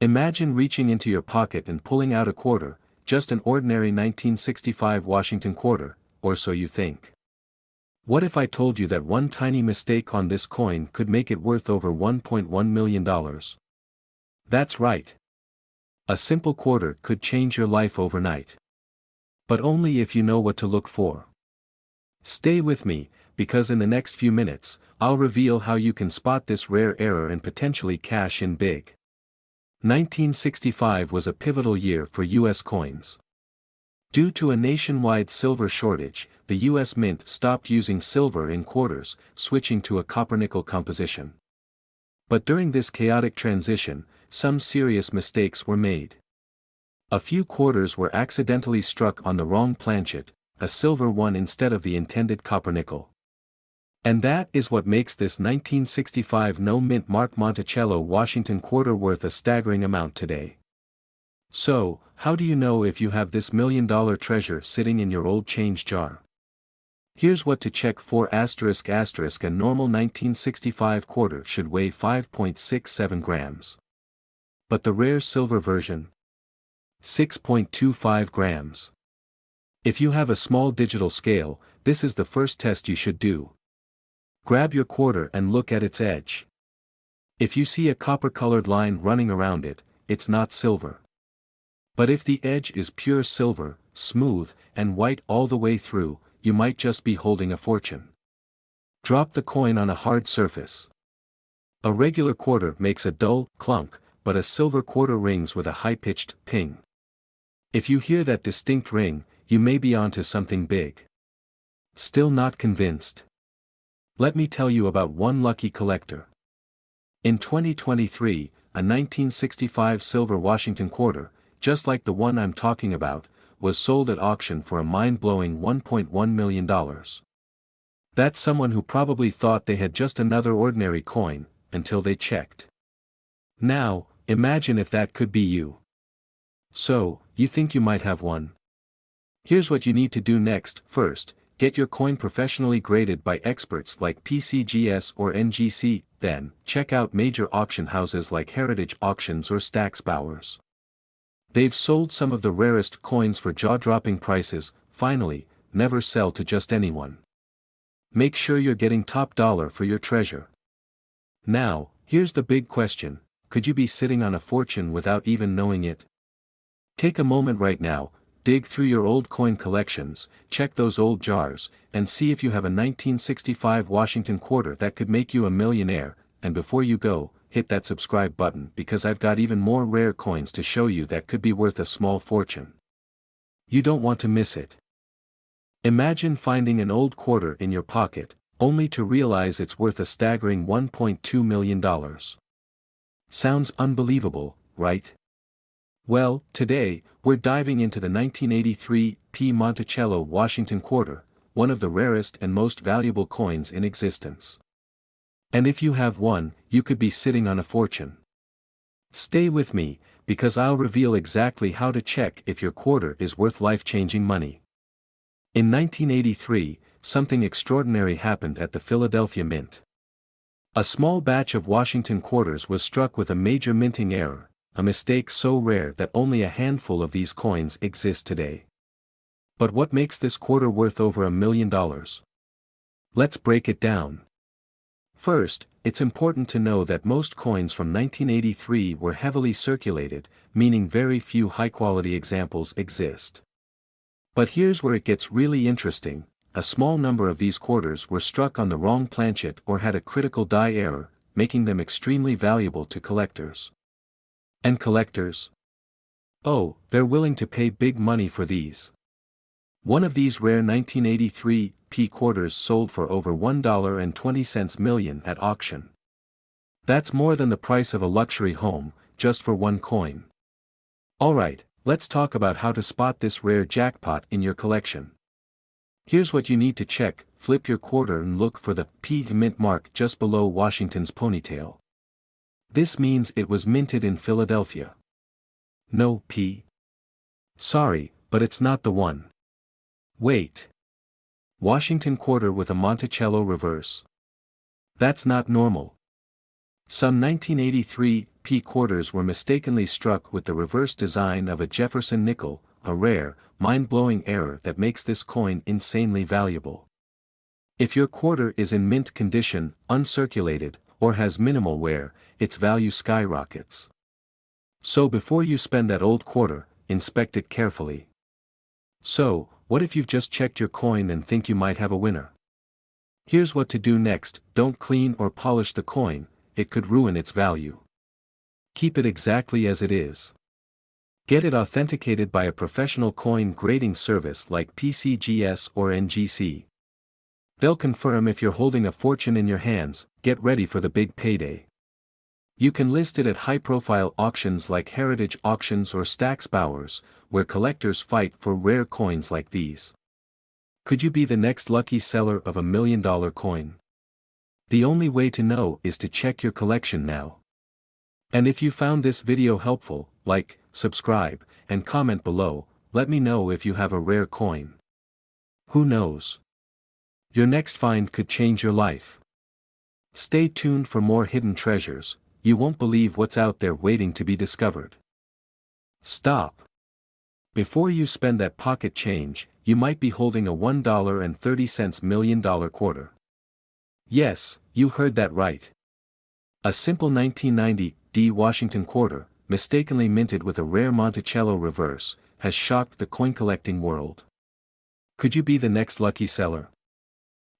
Imagine reaching into your pocket and pulling out a quarter, just an ordinary 1965 Washington quarter, or so you think. What if I told you that one tiny mistake on this coin could make it worth over $1.1 million? That's right. A simple quarter could change your life overnight. But only if you know what to look for. Stay with me, because in the next few minutes, I'll reveal how you can spot this rare error and potentially cash in big. 1965 was a pivotal year for U.S. coins. Due to a nationwide silver shortage, the U.S. Mint stopped using silver in quarters, switching to a copper-nickel composition. But during this chaotic transition, some serious mistakes were made. A few quarters were accidentally struck on the wrong planchet, a silver one instead of the intended copper-nickel. And that is what makes this 1965 no-mint Mark Monticello Washington quarter worth a staggering amount today. So, how do you know if you have this million-dollar treasure sitting in your old change jar? Here's what to check for: ****. A normal 1965 quarter should weigh 5.67 grams. But the rare silver version? 6.25 grams. If you have a small digital scale, this is the first test you should do. Grab your quarter and look at its edge. If you see a copper-colored line running around it, it's not silver. But if the edge is pure silver, smooth, and white all the way through, you might just be holding a fortune. Drop the coin on a hard surface. A regular quarter makes a dull clunk, but a silver quarter rings with a high-pitched ping. If you hear that distinct ring, you may be onto something big. Still not convinced? Let me tell you about one lucky collector. In 2023, a 1965 silver Washington quarter, just like the one I'm talking about, was sold at auction for a mind-blowing $1.1 million. That's someone who probably thought they had just another ordinary coin, until they checked. Now, imagine if that could be you. So, you think you might have one? Here's what you need to do next. First, get your coin professionally graded by experts like PCGS or NGC, then, check out major auction houses like Heritage Auctions or Stack's Bowers. They've sold some of the rarest coins for jaw-dropping prices. Finally, never sell to just anyone. Make sure you're getting top dollar for your treasure. Now, here's the big question: could you be sitting on a fortune without even knowing it? Take a moment right now, dig through your old coin collections, check those old jars, and see if you have a 1965 Washington quarter that could make you a millionaire. And before you go, hit that subscribe button, because I've got even more rare coins to show you that could be worth a small fortune. You don't want to miss it. Imagine finding an old quarter in your pocket, only to realize it's worth a staggering $1.2 million. Sounds unbelievable, right? Well, today, we're diving into the 1983 P. Monticello Washington quarter, one of the rarest and most valuable coins in existence. And if you have one, you could be sitting on a fortune. Stay with me, because I'll reveal exactly how to check if your quarter is worth life-changing money. In 1983, something extraordinary happened at the Philadelphia Mint. A small batch of Washington quarters was struck with a major minting error, a mistake so rare that only a handful of these coins exist today. But what makes this quarter worth over $1 million? Let's break it down. First, it's important to know that most coins from 1983 were heavily circulated, meaning very few high-quality examples exist. But here's where it gets really interesting: a small number of these quarters were struck on the wrong planchet or had a critical die error, making them extremely valuable to collectors. And collectors? Oh, they're willing to pay big money for these. One of these rare 1983 P quarters sold for over $1.20 million at auction. That's more than the price of a luxury home, just for one coin. Alright, let's talk about how to spot this rare jackpot in your collection. Here's what you need to check: flip your quarter and look for the P mint mark just below Washington's ponytail. This means it was minted in Philadelphia. No P. Sorry, but it's not the one. Wait. Washington quarter with a Monticello reverse. That's not normal. Some 1983 P quarters were mistakenly struck with the reverse design of a Jefferson nickel, a rare, mind-blowing error that makes this coin insanely valuable. If your quarter is in mint condition, uncirculated, or has minimal wear, its value skyrockets. So before you spend that old quarter, inspect it carefully. So, what if you've just checked your coin and think you might have a winner? Here's what to do next: don't clean or polish the coin, it could ruin its value. Keep it exactly as it is. Get it authenticated by a professional coin grading service like PCGS or NGC. They'll confirm if you're holding a fortune in your hands. Get ready for the big payday. You can list it at high-profile auctions like Heritage Auctions or Stack's Bowers, where collectors fight for rare coins like these. Could you be the next lucky seller of $1 million coin? The only way to know is to check your collection now. And if you found this video helpful, like, subscribe, and comment below. Let me know if you have a rare coin. Who knows? Your next find could change your life. Stay tuned for more hidden treasures. You won't believe what's out there waiting to be discovered. Stop. Before you spend that pocket change, you might be holding a $1.30 million quarter. Yes, you heard that right. A simple 1990 D Washington quarter, mistakenly minted with a rare Monticello reverse, has shocked the coin collecting world. Could you be the next lucky seller?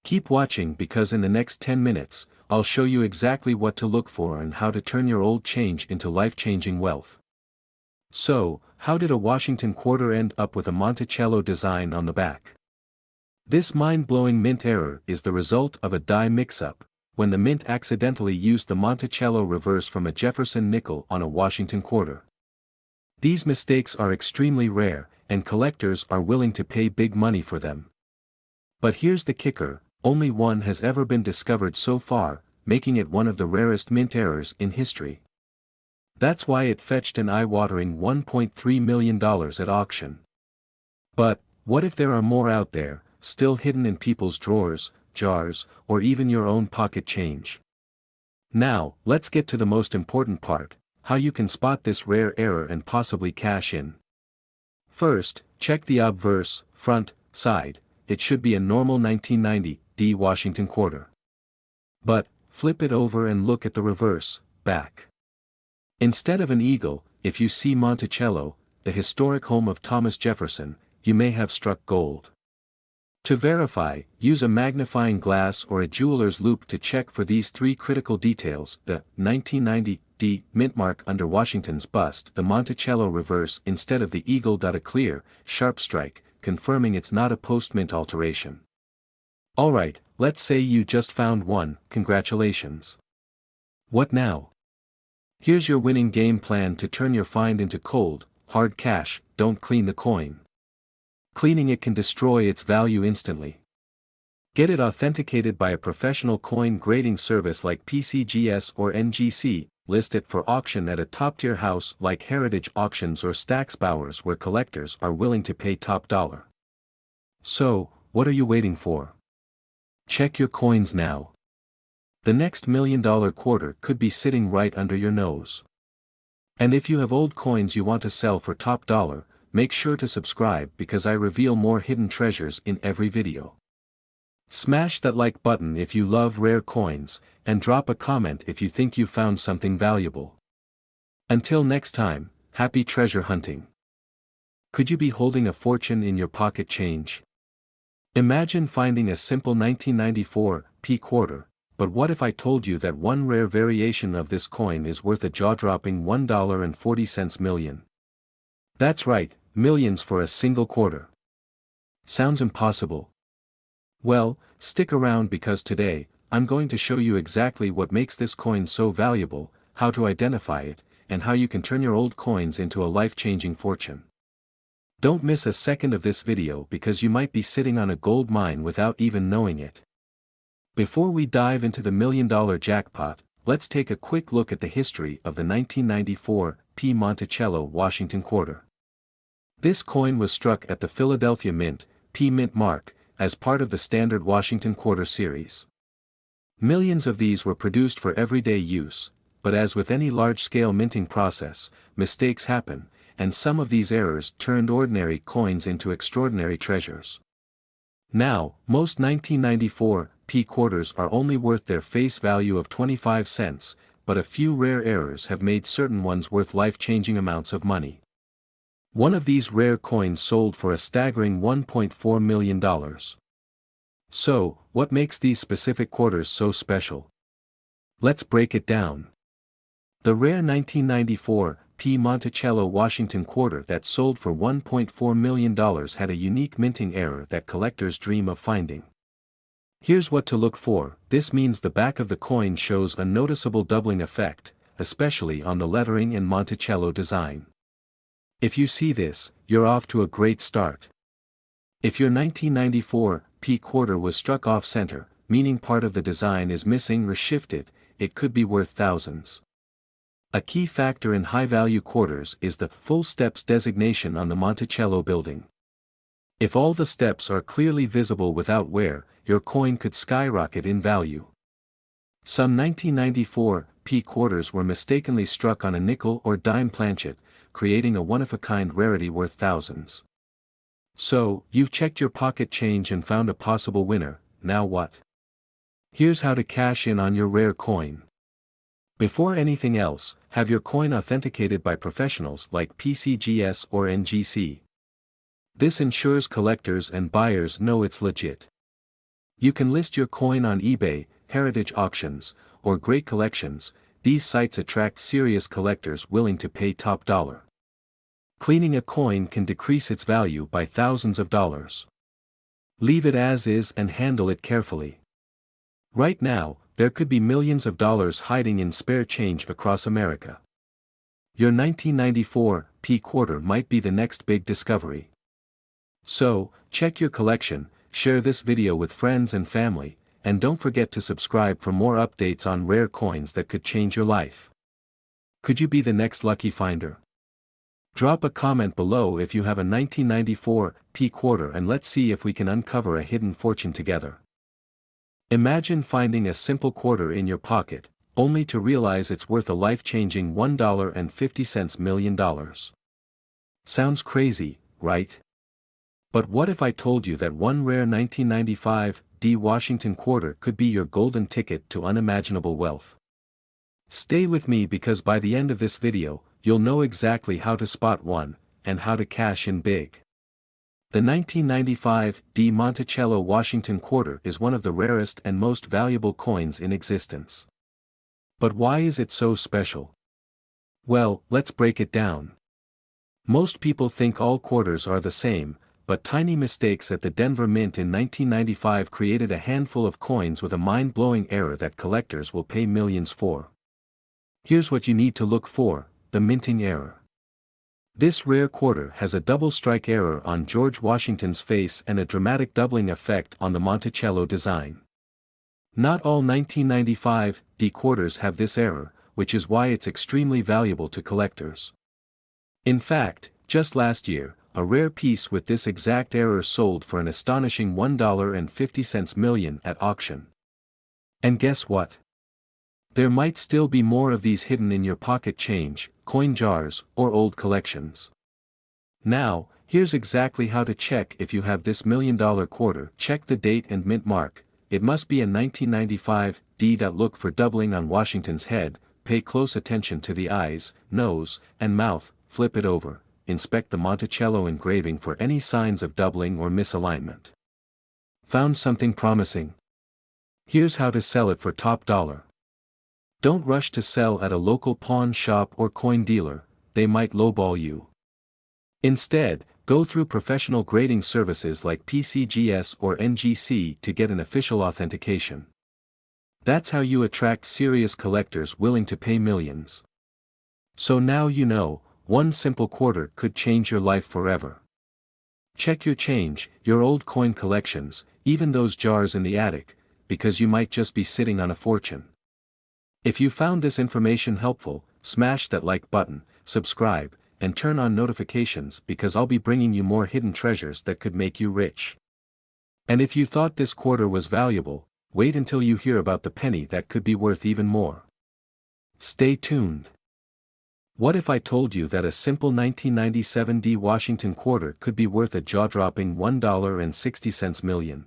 Keep watching, because in the next 10 minutes, I'll show you exactly what to look for and how to turn your old change into life-changing wealth. So, how did a Washington quarter end up with a Monticello design on the back? This mind-blowing mint error is the result of a die mix-up, when the mint accidentally used the Monticello reverse from a Jefferson nickel on a Washington quarter. These mistakes are extremely rare, and collectors are willing to pay big money for them. But here's the kicker: only one has ever been discovered so far, making it one of the rarest mint errors in history. That's why it fetched an eye-watering $1.3 million at auction. But, what if there are more out there, still hidden in people's drawers, jars, or even your own pocket change? Now, let's get to the most important part: how you can spot this rare error and possibly cash in. First, check the obverse, front, side. It should be a normal 1990 D Washington quarter. But, flip it over and look at the reverse, back. Instead of an eagle, if you see Monticello, the historic home of Thomas Jefferson, you may have struck gold. To verify, use a magnifying glass or a jeweler's loupe to check for these three critical details: the 1990 D mint mark under Washington's bust, the Monticello reverse instead of the eagle. A clear, sharp strike, confirming it's not a post-mint alteration. Alright, let's say you just found one. Congratulations. What now? Here's your winning game plan to turn your find into cold, hard cash. Don't clean the coin. Cleaning it can destroy its value instantly. Get it authenticated by a professional coin grading service like PCGS or NGC. List it for auction at a top-tier house like Heritage Auctions or Stack's Bowers, where collectors are willing to pay top dollar. So, what are you waiting for? Check your coins now. The next $1 million quarter could be sitting right under your nose. And if you have old coins you want to sell for top dollar, make sure to subscribe, because I reveal more hidden treasures in every video. Smash that like button if you love rare coins, and drop a comment if you think you found something valuable. Until next time, happy treasure hunting. Could you be holding a fortune in your pocket change? Imagine finding a simple 1994 P quarter, but what if I told you that one rare variation of this coin is worth a jaw-dropping $1.40 million? That's right, millions for a single quarter. Sounds impossible? Well, stick around, because today, I'm going to show you exactly what makes this coin so valuable, how to identify it, and how you can turn your old coins into a life-changing fortune. Don't miss a second of this video, because you might be sitting on a gold mine without even knowing it. Before we dive into the $1 million jackpot, let's take a quick look at the history of the 1994 P Monticello Washington quarter. This coin was struck at the Philadelphia Mint, P mint mark, as part of the standard Washington quarter series. Millions of these were produced for everyday use, but as with any large-scale minting process, mistakes happen, and some of these errors turned ordinary coins into extraordinary treasures. Now, most 1994 P quarters are only worth their face value of 25 cents, but a few rare errors have made certain ones worth life-changing amounts of money. One of these rare coins sold for a staggering $1.4 million. So, what makes these specific quarters so special? Let's break it down. The rare 1994 P Monticello Washington quarter that sold for $1.4 million had a unique minting error that collectors dream of finding. Here's what to look for. This means the back of the coin shows a noticeable doubling effect, especially on the lettering and Monticello design. If you see this, you're off to a great start. If your 1994 P quarter was struck off-center, meaning part of the design is missing or shifted, it could be worth thousands. A key factor in high-value quarters is the full steps designation on the Monticello building. If all the steps are clearly visible without wear, your coin could skyrocket in value. Some 1994 P quarters were mistakenly struck on a nickel or dime planchet, creating a one-of-a-kind rarity worth thousands. So, you've checked your pocket change and found a possible winner, now what? Here's how to cash in on your rare coin. Before anything else, have your coin authenticated by professionals like PCGS or NGC. This ensures collectors and buyers know it's legit. You can list your coin on eBay, Heritage Auctions, or Great Collections. These sites attract serious collectors willing to pay top dollar. Cleaning a coin can decrease its value by thousands of dollars. Leave it as is and handle it carefully. Right now, there could be millions of dollars hiding in spare change across America. Your 1994 P quarter might be the next big discovery. So, check your collection, share this video with friends and family, and don't forget to subscribe for more updates on rare coins that could change your life. Could you be the next lucky finder? Drop a comment below if you have a 1994 P quarter and let's see if we can uncover a hidden fortune together. Imagine finding a simple quarter in your pocket, only to realize it's worth a life-changing $1.50 million. Sounds crazy, right? But what if I told you that one rare 1995 D Washington quarter could be your golden ticket to unimaginable wealth? Stay with me because by the end of this video, you'll know exactly how to spot one, and how to cash in big. The 1995 D Monticello Washington quarter is one of the rarest and most valuable coins in existence. But why is it so special? Well, let's break it down. Most people think all quarters are the same, but tiny mistakes at the Denver Mint in 1995 created a handful of coins with a mind-blowing error that collectors will pay millions for. Here's what you need to look for: the minting error. This rare quarter has a double strike error on George Washington's face and a dramatic doubling effect on the Monticello design. Not all 1995 D quarters have this error, which is why it's extremely valuable to collectors. In fact, just last year, a rare piece with this exact error sold for an astonishing $1.50 million at auction. And guess what? There might still be more of these hidden in your pocket change, coin jars, or old collections. Now, here's exactly how to check if you have this $1 million quarter. Check the date and mint mark. It must be a 1995 D. Look for doubling on Washington's head, pay close attention to the eyes, nose, and mouth, flip it over, inspect the Monticello engraving for any signs of doubling or misalignment. Found something promising? Here's how to sell it for top dollar. Don't rush to sell at a local pawn shop or coin dealer, they might lowball you. Instead, go through professional grading services like PCGS or NGC to get an official authentication. That's how you attract serious collectors willing to pay millions. So now you know, one simple quarter could change your life forever. Check your change, your old coin collections, even those jars in the attic, because you might just be sitting on a fortune. If you found this information helpful, smash that like button, subscribe, and turn on notifications because I'll be bringing you more hidden treasures that could make you rich. And if you thought this quarter was valuable, wait until you hear about the penny that could be worth even more. Stay tuned. What if I told you that a simple 1997 D Washington quarter could be worth a jaw-dropping $1.60 million?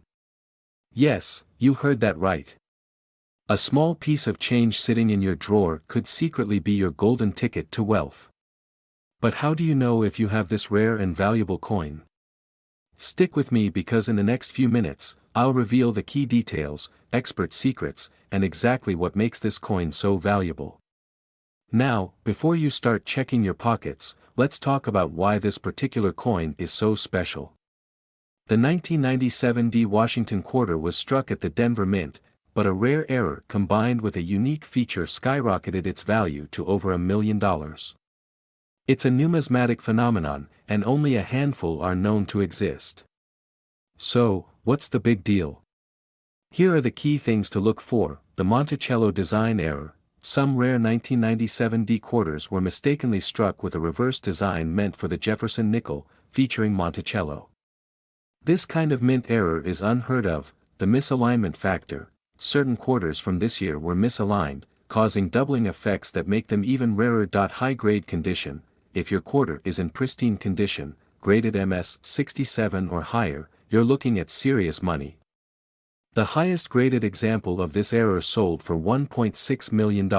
Yes, you heard that right. A small piece of change sitting in your drawer could secretly be your golden ticket to wealth. But how do you know if you have this rare and valuable coin? Stick with me because in the next few minutes, I'll reveal the key details, expert secrets, and exactly what makes this coin so valuable. Now, before you start checking your pockets, let's talk about why this particular coin is so special. The 1997 D Washington quarter was struck at the Denver Mint, but a rare error combined with a unique feature skyrocketed its value to over $1 million. It's a numismatic phenomenon, and only a handful are known to exist. So, what's the big deal? Here are the key things to look for: the Monticello design error. Some rare 1997 D quarters were mistakenly struck with a reverse design meant for the Jefferson nickel, featuring Monticello. This kind of mint error is unheard of. The misalignment factor. Certain quarters from this year were misaligned, causing doubling effects that make them even rarer. High-grade condition. If your quarter is in pristine condition, graded MS 67 or higher, you're looking at serious money. The highest graded example of this error sold for $1.6 million.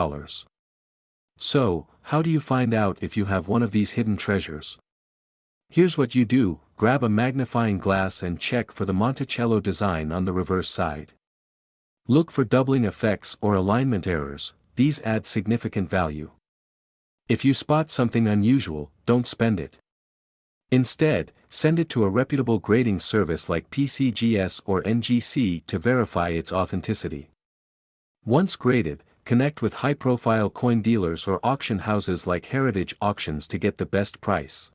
So, how do you find out if you have one of these hidden treasures? Here's what you do: grab a magnifying glass and check for the Monticello design on the reverse side. Look for doubling effects or alignment errors, these add significant value. If you spot something unusual, don't spend it. Instead, send it to a reputable grading service like PCGS or NGC to verify its authenticity. Once graded, connect with high-profile coin dealers or auction houses like Heritage Auctions to get the best price.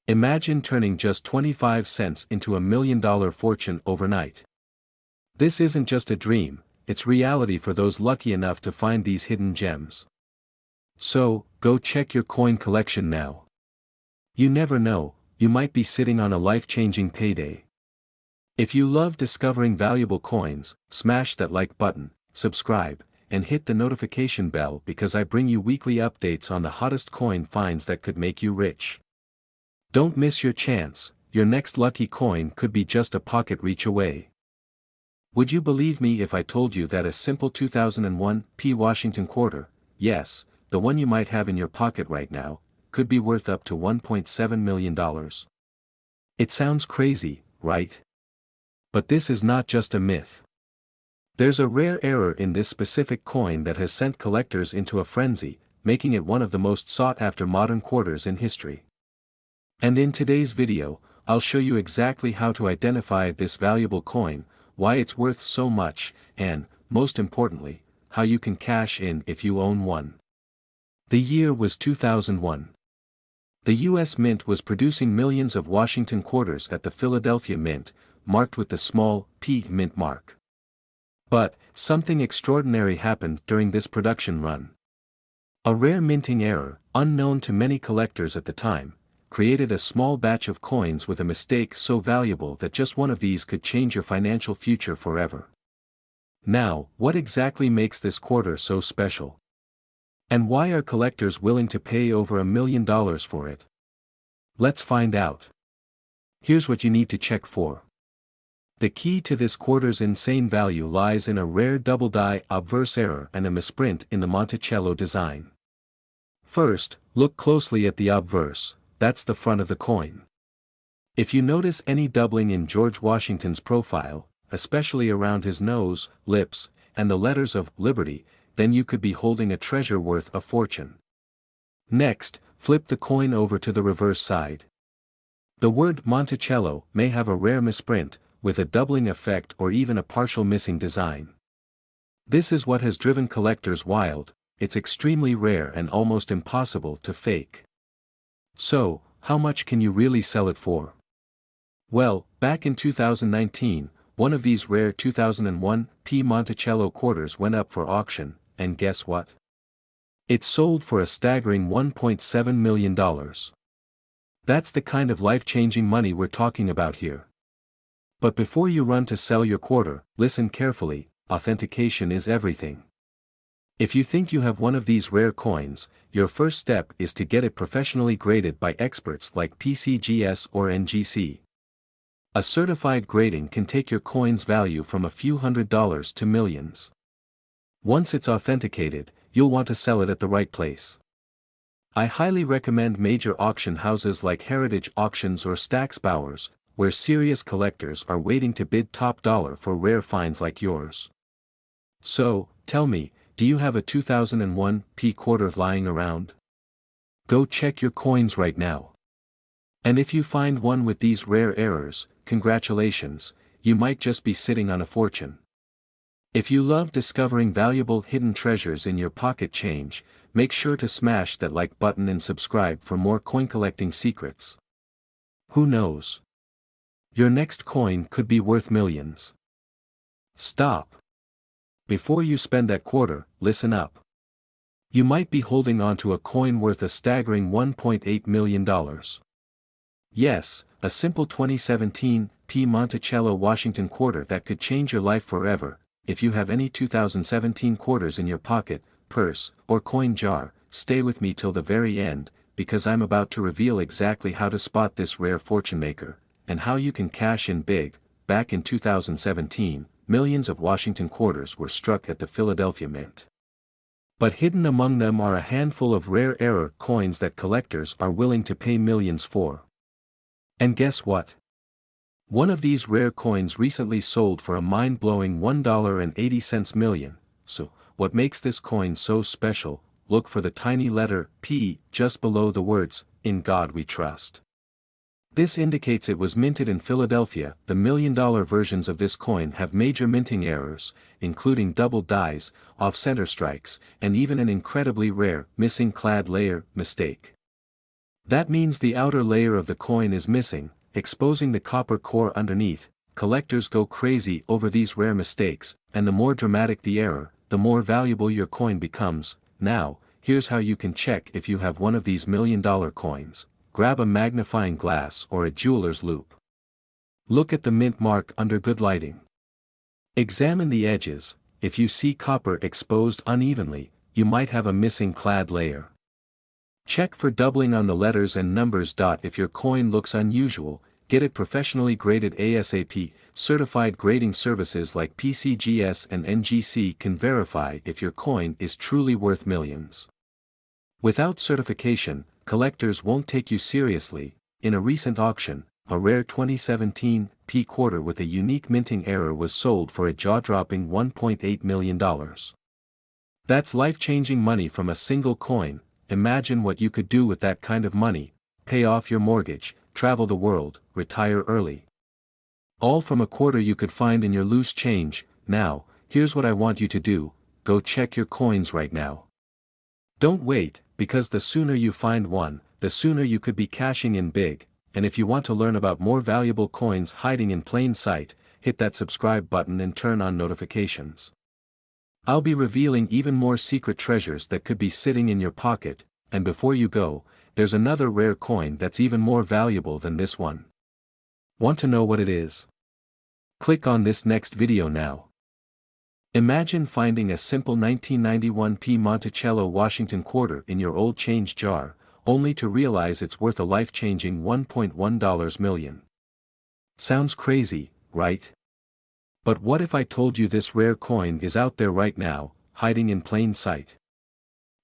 Imagine turning just 25 cents into $1 million fortune overnight. This isn't just a dream, it's reality for those lucky enough to find these hidden gems. So, go check your coin collection now. You never know, you might be sitting on a life-changing payday. If you love discovering valuable coins, smash that like button, subscribe, and hit the notification bell because I bring you weekly updates on the hottest coin finds that could make you rich. Don't miss your chance, your next lucky coin could be just a pocket reach away. Would you believe me if I told you that a simple 2001 P Washington quarter, yes, the one you might have in your pocket right now, could be worth up to $1.7 million? It sounds crazy, right? But this is not just a myth. There's a rare error in this specific coin that has sent collectors into a frenzy, making it one of the most sought-after modern quarters in history. And in today's video, I'll show you exactly how to identify this valuable coin, why it's worth so much, and, most importantly, how you can cash in if you own one. The year was 2001. The U.S. Mint was producing millions of Washington quarters at the Philadelphia Mint, marked with the small P mint mark. But, something extraordinary happened during this production run. A rare minting error, unknown to many collectors at the time, created a small batch of coins with a mistake so valuable that just one of these could change your financial future forever. Now, what exactly makes this quarter so special? And why are collectors willing to pay over $1 million for it? Let's find out. Here's what you need to check for. The key to this quarter's insane value lies in a rare double-die obverse error and a misprint in the Monticello design. First, look closely at the obverse, that's the front of the coin. If you notice any doubling in George Washington's profile, especially around his nose, lips, and the letters of Liberty, then you could be holding a treasure worth a fortune. Next, flip the coin over to the reverse side. The word Monticello may have a rare misprint, with a doubling effect or even a partial missing design. This is what has driven collectors wild. It's extremely rare and almost impossible to fake. So, how much can you really sell it for? Well, back in 2019, one of these rare 2001 P Monticello quarters went up for auction, and guess what? It sold for a staggering $1.7 million. That's the kind of life-changing money we're talking about here. But before you run to sell your quarter, listen carefully, authentication is everything. If you think you have one of these rare coins, your first step is to get it professionally graded by experts like PCGS or NGC. A certified grading can take your coin's value from a few $100s to millions. Once it's authenticated, you'll want to sell it at the right place. I highly recommend major auction houses like Heritage Auctions or Stack's Bowers, where serious collectors are waiting to bid top dollar for rare finds like yours. So, tell me, do you have a 2001 P quarter lying around? Go check your coins right now. And if you find one with these rare errors, congratulations, you might just be sitting on a fortune. If you love discovering valuable hidden treasures in your pocket change, make sure to smash that like button and subscribe for more coin collecting secrets. Who knows? Your next coin could be worth millions. Stop. Before you spend that quarter, listen up. You might be holding on to a coin worth a staggering $1.8 million. Yes, a simple 2017 P Monticello Washington quarter that could change your life forever. If you have any 2017 quarters in your pocket, purse, or coin jar, stay with me till the very end, because I'm about to reveal exactly how to spot this rare fortune maker, and how you can cash in big. Back in 2017, millions of Washington quarters were struck at the Philadelphia Mint. But hidden among them are a handful of rare error coins that collectors are willing to pay millions for. And guess what? One of these rare coins recently sold for a mind-blowing $1.80 million. So, what makes this coin so special? Look for the tiny letter P just below the words, "In God We Trust." This indicates it was minted in Philadelphia. The million-dollar versions of this coin have major minting errors, including double dies, off-center strikes, and even an incredibly rare, missing clad layer mistake. That means the outer layer of the coin is missing, exposing the copper core underneath. Collectors go crazy over these rare mistakes, and the more dramatic the error, the more valuable your coin becomes. Now, here's how you can check if you have one of these million-dollar coins. Grab a magnifying glass or a jeweler's loupe. Look at the mint mark under good lighting. Examine the edges. If you see copper exposed unevenly, you might have a missing clad layer. Check for doubling on the letters and numbers. If your coin looks unusual, get it professionally graded ASAP. Certified grading services like PCGS and NGC can verify if your coin is truly worth millions. Without certification, collectors won't take you seriously. In a recent auction, a rare 2017 P quarter with a unique minting error was sold for a jaw-dropping $1.8 million. That's life-changing money from a single coin. Imagine what you could do with that kind of money: pay off your mortgage, travel the world, retire early. All from a quarter you could find in your loose change. Now, here's what I want you to do: go check your coins right now. Don't wait, because the sooner you find one, the sooner you could be cashing in big. And if you want to learn about more valuable coins hiding in plain sight, hit that subscribe button and turn on notifications. I'll be revealing even more secret treasures that could be sitting in your pocket. And before you go, there's another rare coin that's even more valuable than this one. Want to know what it is? Click on this next video now. Imagine finding a simple 1991 P Monticello Washington quarter in your old change jar, only to realize it's worth a life-changing $1.1 million. Sounds crazy, right? But what if I told you this rare coin is out there right now, hiding in plain sight?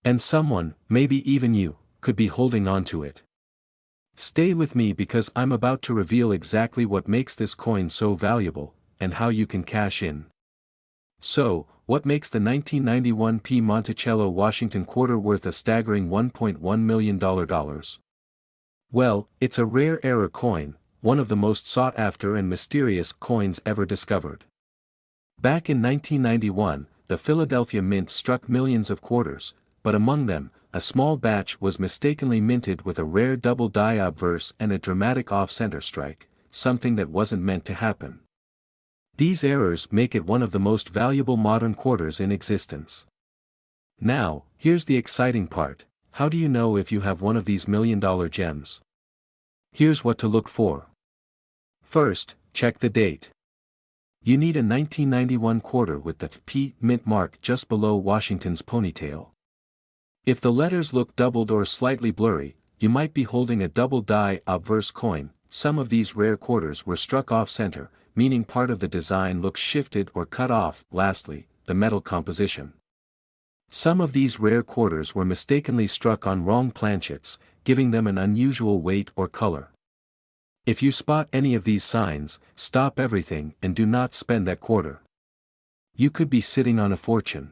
And someone, maybe even you, could be holding on to it. Stay with me because I'm about to reveal exactly what makes this coin so valuable, and how you can cash in. So, what makes the 1991 P Monticello Washington quarter worth a staggering $1.1 million? Well, it's a rare error coin, one of the most sought after and mysterious coins ever discovered. Back in 1991, the Philadelphia Mint struck millions of quarters, but among them, a small batch was mistakenly minted with a rare double die obverse and a dramatic off-center strike, something that wasn't meant to happen. These errors make it one of the most valuable modern quarters in existence. Now, here's the exciting part: how do you know if you have one of these million-dollar gems? Here's what to look for. First, check the date. You need a 1991 quarter with the P mint mark just below Washington's ponytail. If the letters look doubled or slightly blurry, you might be holding a double die obverse coin. Some of these rare quarters were struck off-center, meaning part of the design looks shifted or cut off. Lastly, the metal composition. Some of these rare quarters were mistakenly struck on wrong planchets, giving them an unusual weight or color. If you spot any of these signs, stop everything and do not spend that quarter. You could be sitting on a fortune.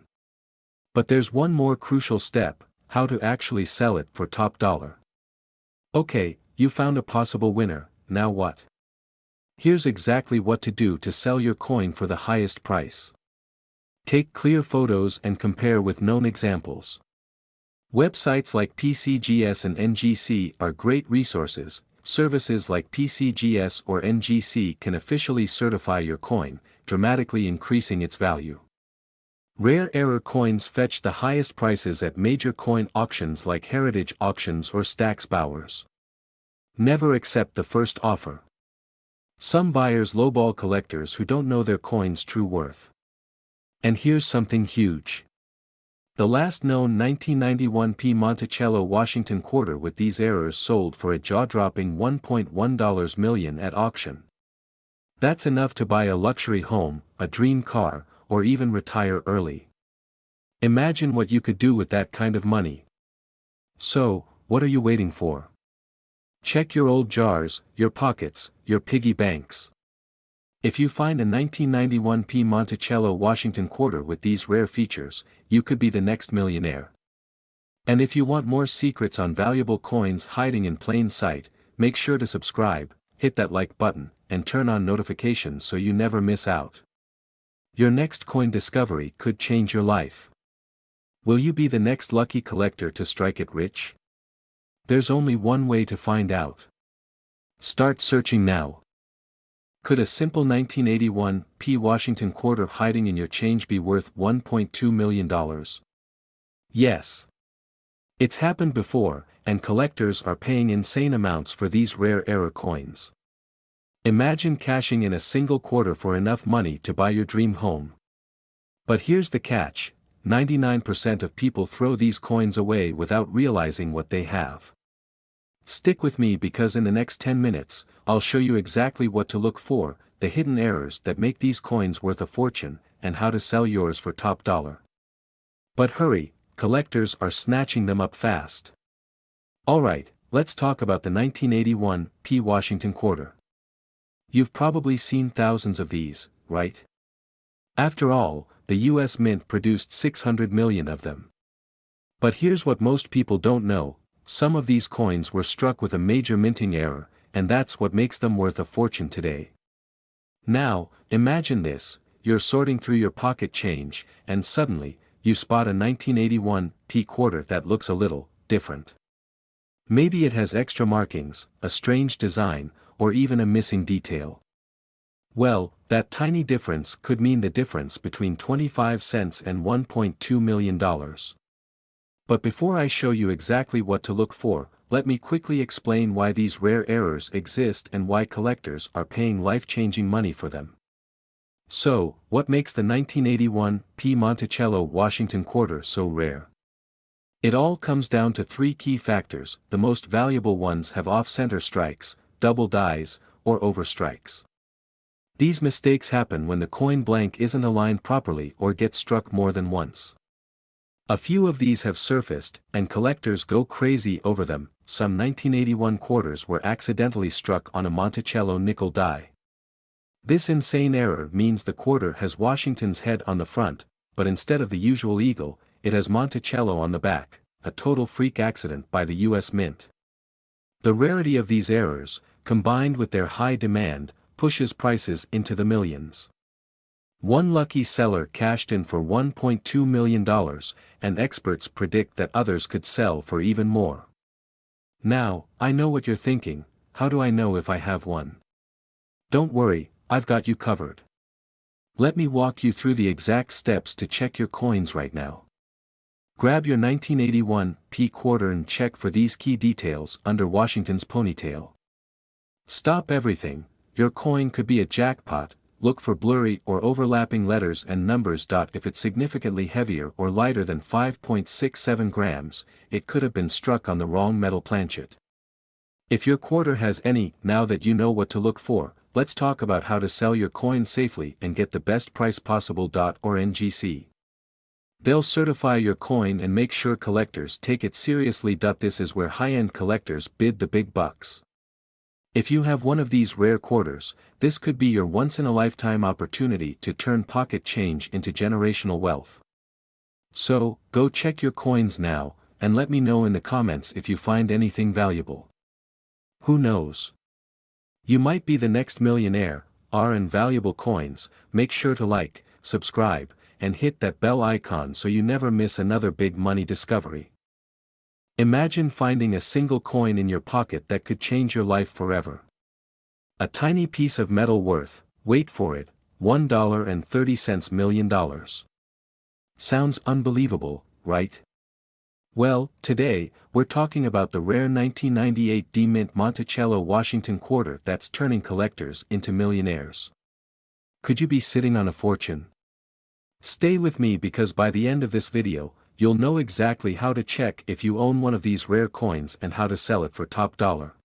But there's one more crucial step: how to actually sell it for top dollar. Okay, you found a possible winner, now what? Here's exactly what to do to sell your coin for the highest price. Take clear photos and compare with known examples. Websites like PCGS and NGC are great resources. Services like PCGS or NGC can officially certify your coin, dramatically increasing its value. Rare error coins fetch the highest prices at major coin auctions like Heritage Auctions or Stack's Bowers. Never accept the first offer. Some buyers lowball collectors who don't know their coin's true worth. And here's something huge. The last known 1991 P Monticello Washington quarter with these errors sold for a jaw-dropping $1.1 million at auction. That's enough to buy a luxury home, a dream car, or even retire early. Imagine what you could do with that kind of money. So, what are you waiting for? Check your old jars, your pockets, your piggy banks. If you find a 1991 P Monticello Washington quarter with these rare features, you could be the next millionaire. And if you want more secrets on valuable coins hiding in plain sight, make sure to subscribe, hit that like button, and turn on notifications so you never miss out. Your next coin discovery could change your life. Will you be the next lucky collector to strike it rich? There's only one way to find out. Start searching now. Could a simple 1981 P Washington quarter hiding in your change be worth $1.2 million? Yes. It's happened before, and collectors are paying insane amounts for these rare error coins. Imagine cashing in a single quarter for enough money to buy your dream home. But here's the catch: 99% of people throw these coins away without realizing what they have. Stick with me because in the next 10 minutes, I'll show you exactly what to look for, the hidden errors that make these coins worth a fortune, and how to sell yours for top dollar. But hurry, collectors are snatching them up fast. Alright, let's talk about the 1981 P Washington quarter. You've probably seen thousands of these, right? After all, the US Mint produced 600 million of them. But here's what most people don't know: some of these coins were struck with a major minting error, and that's what makes them worth a fortune today. Now, imagine this: you're sorting through your pocket change, and suddenly, you spot a 1981 P quarter that looks a little different. Maybe it has extra markings, a strange design, or even a missing detail. Well, that tiny difference could mean the difference between 25 cents and $1.2 million. But before I show you exactly what to look for, let me quickly explain why these rare errors exist and why collectors are paying life-changing money for them. So, what makes the 1981 P Monticello Washington quarter so rare? It all comes down to three key factors. The most valuable ones have off-center strikes, double dies, or overstrikes. These mistakes happen when the coin blank isn't aligned properly or gets struck more than once. A few of these have surfaced, and collectors go crazy over them. Some 1981 quarters were accidentally struck on a Monticello nickel die. This insane error means the quarter has Washington's head on the front, but instead of the usual eagle, it has Monticello on the back, a total freak accident by the US Mint. The rarity of these errors, combined with their high demand, pushes prices into the millions. One lucky seller cashed in for $1.2 million, and experts predict that others could sell for even more. Now, I know what you're thinking: how do I know if I have one? Don't worry, I've got you covered. Let me walk you through the exact steps to check your coins right now. Grab your 1981 P quarter and check for these key details under Washington's ponytail. Stop everything: your coin could be a jackpot. look for blurry or overlapping letters and numbers. If it's significantly heavier or lighter than 5.67 grams, it could have been struck on the wrong metal planchet. If your quarter has any, now that you know what to look for, let's talk about how to sell your coin safely and get the best price possible. Or NGC. They'll certify your coin and make sure collectors take it seriously. This is where high-end collectors bid the big bucks. If you have one of these rare quarters, this could be your once-in-a-lifetime opportunity to turn pocket change into generational wealth. So, go check your coins now, and let me know in the comments if you find anything valuable. Who knows? You might be the next millionaire. And valuable coins, make sure to like, subscribe, and hit that bell icon so you never miss another big money discovery. Imagine finding a single coin in your pocket that could change your life forever. A tiny piece of metal worth, wait for it, $1.30 million. Sounds unbelievable, right? Well, today, we're talking about the rare 1998 D-Mint Monticello Washington quarter that's turning collectors into millionaires. Could you be sitting on a fortune? Stay with me because by the end of this video, you'll know exactly how to check if you own one of these rare coins and how to sell it for top dollar.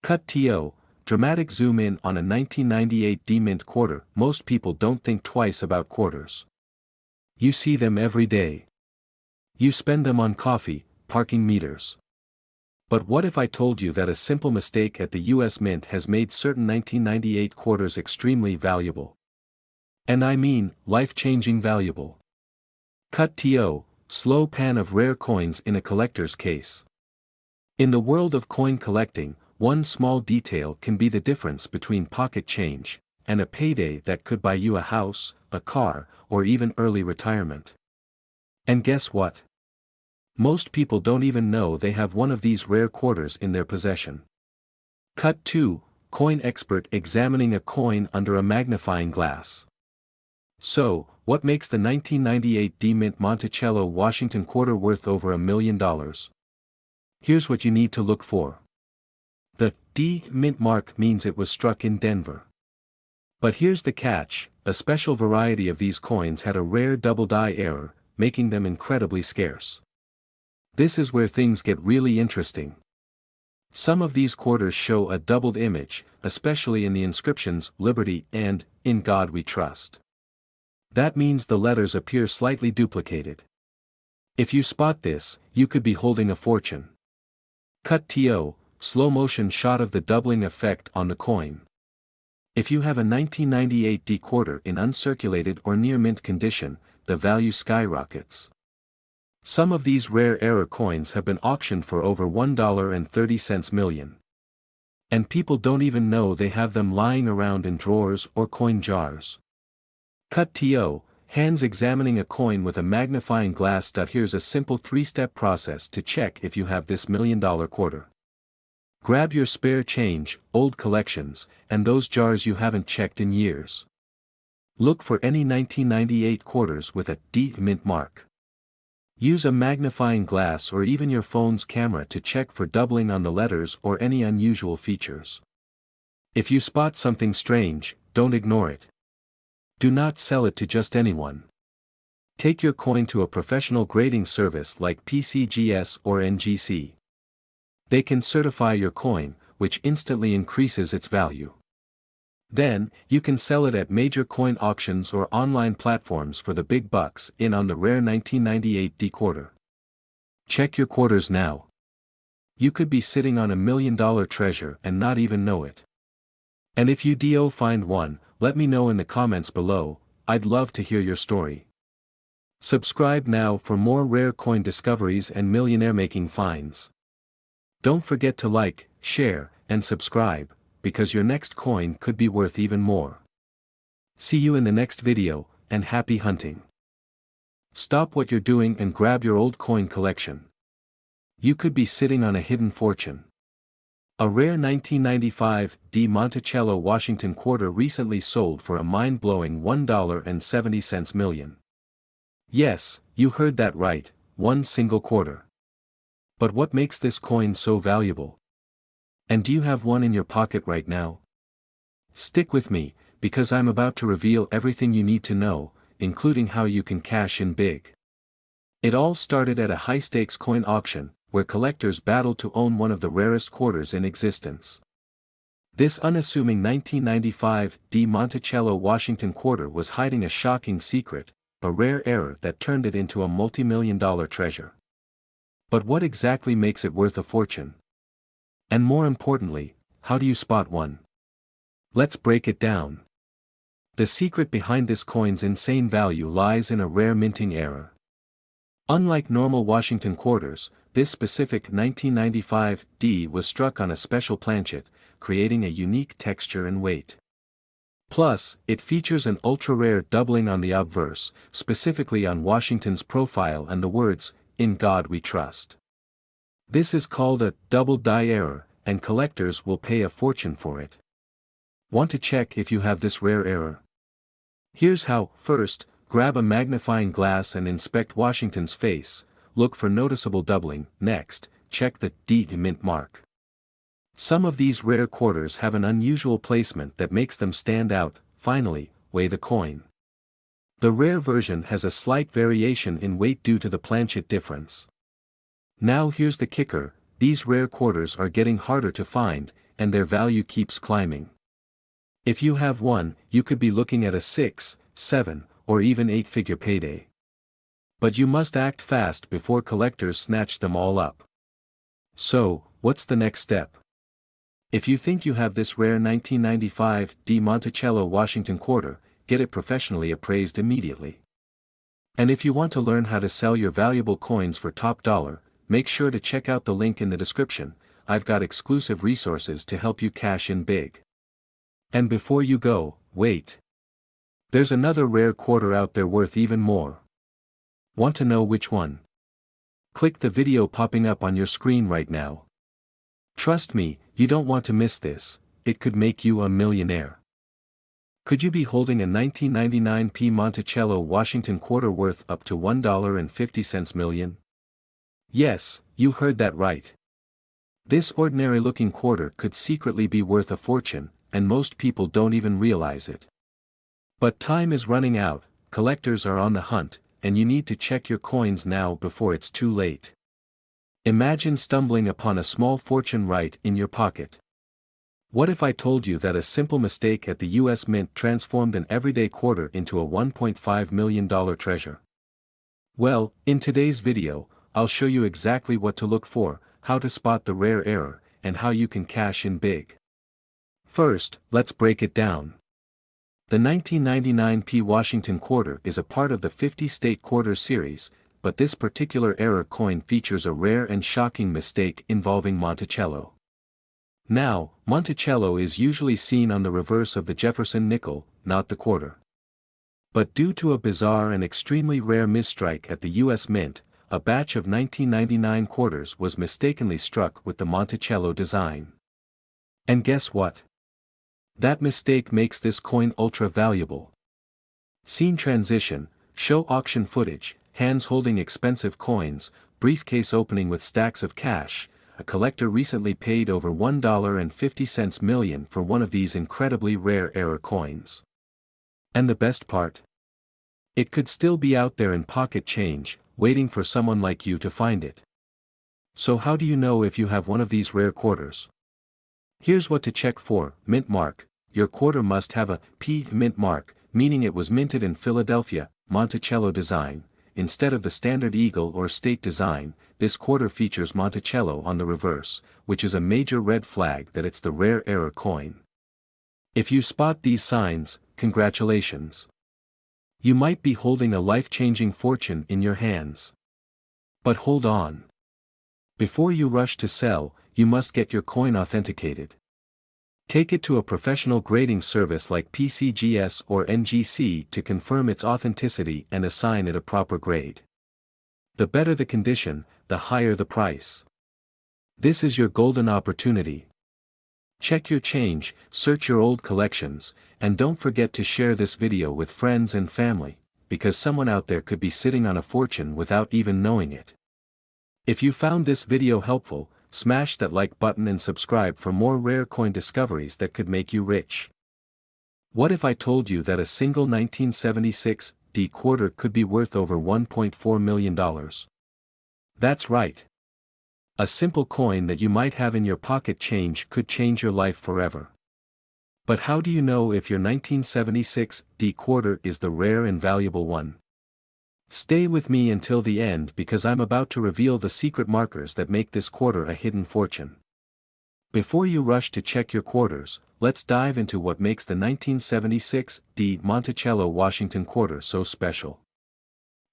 Cut to dramatic zoom in on a 1998 D-Mint quarter. Most people don't think twice about quarters. You see them every day. You spend them on coffee, parking meters. But what if I told you that a simple mistake at the US Mint has made certain 1998 quarters extremely valuable? And I mean, life-changing valuable. Cut to slow pan of rare coins in a collector's case. In the world of coin collecting, one small detail can be the difference between pocket change and a payday that could buy you a house, a car, or even early retirement. And guess what? Most people don't even know they have one of these rare quarters in their possession. Cut to coin expert examining a coin under a magnifying glass. So, what makes the 1998 D-Mint Monticello Washington quarter worth over $1 million? Here's what you need to look for. The D-Mint mark means it was struck in Denver. But here's the catch, a special variety of these coins had a rare double die error, making them incredibly scarce. This is where things get really interesting. Some of these quarters show a doubled image, especially in the inscriptions "Liberty" and "In God We Trust." That means the letters appear slightly duplicated. If you spot this, you could be holding a fortune. Cut to slow motion shot of the doubling effect on the coin. If you have a 1998 D quarter in uncirculated or near mint condition, the value skyrockets. Some of these rare error coins have been auctioned for over $1.30 million. And people don't even know they have them lying around in drawers or coin jars. Cut to hands examining a coin with a magnifying glass. Here's a simple 3-step process to check if you have this $1 million quarter. Grab your spare change, old collections, and those jars you haven't checked in years. Look for any 1998 quarters with a D-Mint mark. Use a magnifying glass or even your phone's camera to check for doubling on the letters or any unusual features. If you spot something strange, don't ignore it. Do not sell it to just anyone. Take your coin to a professional grading service like PCGS or NGC. They can certify your coin, which instantly increases its value. Then, you can sell it at major coin auctions or online platforms for the big bucks. In on the rare 1998 D quarter. Check your quarters now. You could be sitting on $1 million treasure and not even know it. And if you do find one, let me know in the comments below. I'd love to hear your story. Subscribe now for more rare coin discoveries and millionaire-making finds. Don't forget to like, share, and subscribe, because your next coin could be worth even more. See you in the next video, and happy hunting. Stop what you're doing and grab your old coin collection. You could be sitting on a hidden fortune. A rare 1995 D Monticello Washington quarter recently sold for a mind-blowing $1.70 million. Yes, you heard that right, one single quarter. But what makes this coin so valuable? And do you have one in your pocket right now? Stick with me, because I'm about to reveal everything you need to know, including how you can cash in big. It all started at a high-stakes coin auction, where collectors battled to own one of the rarest quarters in existence. This unassuming 1995 D Monticello Washington quarter was hiding a shocking secret, a rare error that turned it into a multi-million-dollar treasure. But what exactly makes it worth a fortune? And more importantly, how do you spot one? Let's break it down. The secret behind this coin's insane value lies in a rare minting error. Unlike normal Washington quarters, this specific 1995 D was struck on a special planchet, creating a unique texture and weight. Plus, it features an ultra-rare doubling on the obverse, specifically on Washington's profile and the words, "In God We Trust." This is called a double die error, and collectors will pay a fortune for it. Want to check if you have this rare error? Here's how. First, grab a magnifying glass and inspect Washington's face, look for noticeable doubling. Next, check the D mint mark. Some of these rare quarters have an unusual placement that makes them stand out. Finally, weigh the coin. The rare version has a slight variation in weight due to the planchet difference. Now here's the kicker, these rare quarters are getting harder to find, and their value keeps climbing. If you have one, you could be looking at a 6, 7, or even 8-figure payday. But you must act fast before collectors snatch them all up. So, what's the next step? If you think you have this rare 1995 D Monticello Washington quarter, get it professionally appraised immediately. And if you want to learn how to sell your valuable coins for top dollar, make sure to check out the link in the description. I've got exclusive resources to help you cash in big. And before you go, wait. There's another rare quarter out there worth even more. Want to know which one? Click the video popping up on your screen right now. Trust me, you don't want to miss this, it could make you a millionaire. Could you be holding a 1999 P Monticello Washington quarter worth up to $1.50 million? Yes, you heard that right. This ordinary-looking quarter could secretly be worth a fortune, and most people don't even realize it. But time is running out, collectors are on the hunt, and you need to check your coins now before it's too late. Imagine stumbling upon a small fortune right in your pocket. What if I told you that a simple mistake at the US Mint transformed an everyday quarter into a $1.5 million treasure? Well, in today's video, I'll show you exactly what to look for, how to spot the rare error, and how you can cash in big. First, let's break it down. The 1999 P Washington quarter is a part of the 50-state quarter series, but this particular error coin features a rare and shocking mistake involving Monticello. Now, Monticello is usually seen on the reverse of the Jefferson nickel, not the quarter. But due to a bizarre and extremely rare misstrike at the US Mint, a batch of 1999 quarters was mistakenly struck with the Monticello design. And guess what? That mistake makes this coin ultra valuable. Scene transition, show auction footage, hands holding expensive coins, briefcase opening with stacks of cash. A collector recently paid over $1.50 million for one of these incredibly rare error coins. And the best part? It could still be out there in pocket change, waiting for someone like you to find it. So how do you know if you have one of these rare quarters? Here's what to check for. Mint mark. Your quarter must have a P mint mark, meaning it was minted in Philadelphia, Monticello design. Instead of the standard eagle or state design, this quarter features Monticello on the reverse, which is a major red flag that it's the rare error coin. If you spot these signs, congratulations. You might be holding a life-changing fortune in your hands. But hold on. Before you rush to sell, you must get your coin authenticated. Take it to a professional grading service like PCGS or NGC to confirm its authenticity and assign it a proper grade. The better the condition, the higher the price. This is your golden opportunity. Check your change, search your old collections, and don't forget to share this video with friends and family, because someone out there could be sitting on a fortune without even knowing it. If you found this video helpful, smash that like button and subscribe for more rare coin discoveries that could make you rich. What if I told you that a single 1976 D quarter could be worth over $1.4 million? That's right. A simple coin that you might have in your pocket change could change your life forever. But how do you know if your 1976 D quarter is the rare and valuable one? Stay with me until the end because I'm about to reveal the secret markers that make this quarter a hidden fortune. Before you rush to check your quarters, let's dive into what makes the 1976 D Monticello Washington quarter so special.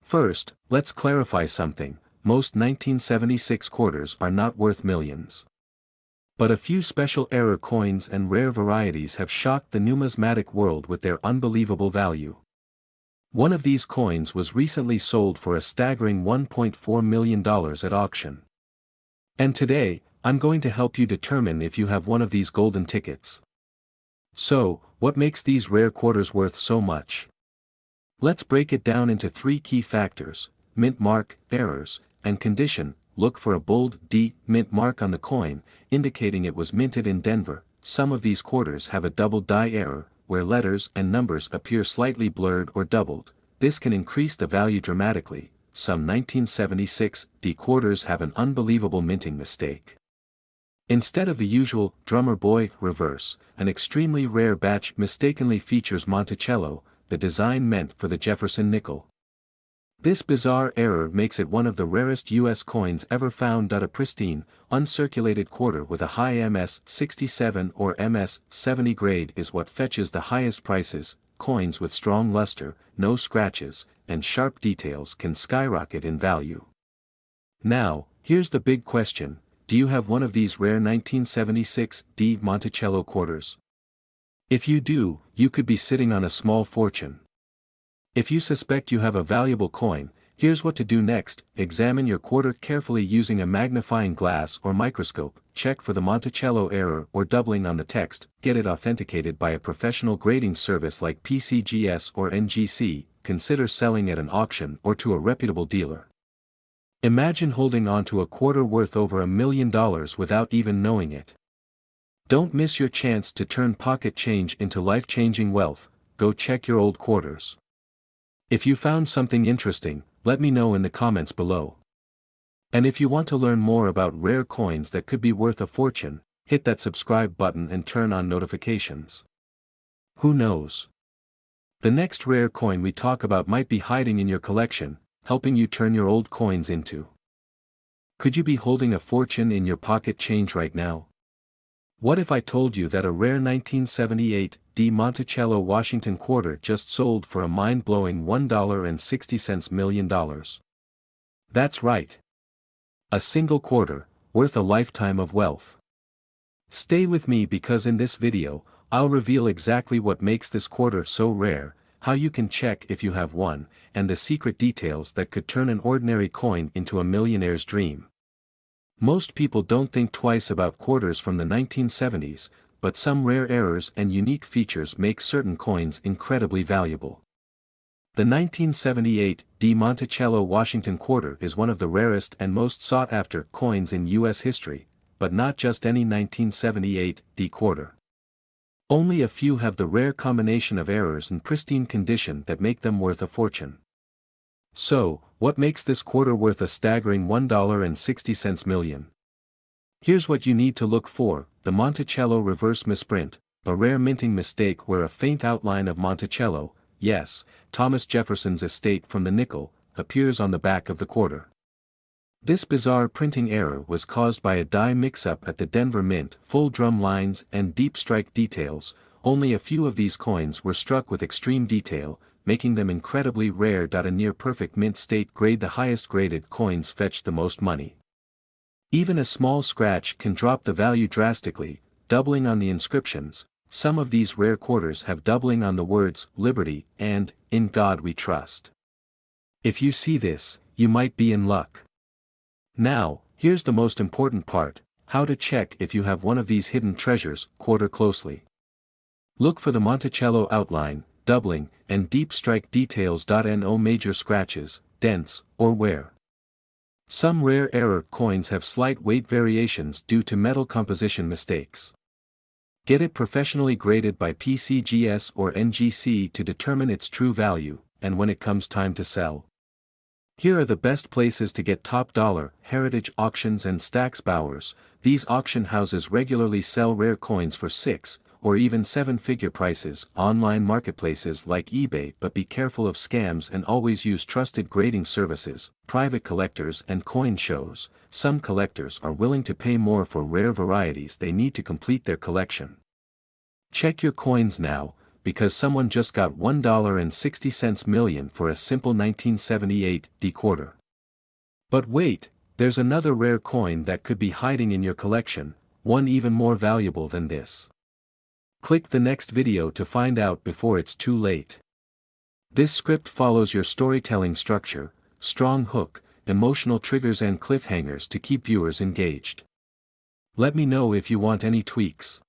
First, let's clarify something: most 1976 quarters are not worth millions. But a few special error coins and rare varieties have shocked the numismatic world with their unbelievable value. One of these coins was recently sold for a staggering $1.4 million at auction. And today, I'm going to help you determine if you have one of these golden tickets. So, what makes these rare quarters worth so much? Let's break it down into three key factors: mint mark, errors, and condition. Look for a bold D mint mark on the coin, indicating it was minted in Denver. Some of these quarters have a double die error, where letters and numbers appear slightly blurred or doubled. This can increase the value dramatically. Some 1976 D quarters have an unbelievable minting mistake. Instead of the usual drummer boy reverse, an extremely rare batch mistakenly features Monticello, the design meant for the Jefferson nickel. This bizarre error makes it one of the rarest U.S. coins ever found. A pristine, uncirculated quarter with a high MS-67 or MS-70 grade is what fetches the highest prices. Coins with strong luster, no scratches, and sharp details can skyrocket in value. Now, here's the big question: do you have one of these rare 1976 D Monticello quarters? If you do, you could be sitting on a small fortune. If you suspect you have a valuable coin, here's what to do next: examine your quarter carefully using a magnifying glass or microscope, check for the Monticello error or doubling on the text, get it authenticated by a professional grading service like PCGS or NGC, consider selling at an auction or to a reputable dealer. Imagine holding on to a quarter worth over $1 million without even knowing it. Don't miss your chance to turn pocket change into life-changing wealth. Go check your old quarters. If you found something interesting, let me know in the comments below. And if you want to learn more about rare coins that could be worth a fortune, hit that subscribe button and turn on notifications. Who knows? The next rare coin we talk about might be hiding in your collection, helping you turn your old coins into. Could you be holding a fortune in your pocket change right now? What if I told you that a rare 1978 D Monticello Washington quarter just sold for a mind-blowing $1.60 million? That's right. A single quarter, worth a lifetime of wealth. Stay with me because in this video, I'll reveal exactly what makes this quarter so rare, how you can check if you have one, and the secret details that could turn an ordinary coin into a millionaire's dream. Most people don't think twice about quarters from the 1970s, but some rare errors and unique features make certain coins incredibly valuable. The 1978 D Monticello Washington quarter is one of the rarest and most sought-after coins in U.S. history, but not just any 1978 D quarter. Only a few have the rare combination of errors and pristine condition that make them worth a fortune. So, what makes this quarter worth a staggering $1.60 million? Here's what you need to look for: the Monticello reverse misprint, a rare minting mistake where a faint outline of Monticello, yes, Thomas Jefferson's estate from the nickel, appears on the back of the quarter. This bizarre printing error was caused by a die mix-up at the Denver Mint. Full drum lines and deep strike details. Only a few of these coins were struck with extreme detail, making them incredibly rare. A near-perfect mint state grade. The highest graded coins fetch the most money. Even a small scratch can drop the value drastically, doubling on the inscriptions. Some of these rare quarters have doubling on the words "Liberty" and "In God We Trust." If you see this, you might be in luck. Now, here's the most important part: how to check if you have one of these hidden treasures. Quarter closely. Look for the Monticello outline, doubling, and deep strike details. No major scratches, dents, or wear. Some rare error coins have slight weight variations due to metal composition mistakes. Get it professionally graded by PCGS or NGC to determine its true value, and when it comes time to sell. Here are the best places to get top dollar, Heritage Auctions and Stax Bowers. These auction houses regularly sell rare coins for 6 or even 7-figure prices. Online marketplaces like eBay, but be careful of scams and always use trusted grading services. Private collectors and coin shows. Some collectors are willing to pay more for rare varieties they need to complete their collection. Check your coins now, because someone just got $1.60 million for a simple 1978 dequarter. But wait, there's another rare coin that could be hiding in your collection, one even more valuable than this. Click the next video to find out before it's too late. This script follows your storytelling structure, strong hook, emotional triggers and cliffhangers to keep viewers engaged. Let me know if you want any tweaks.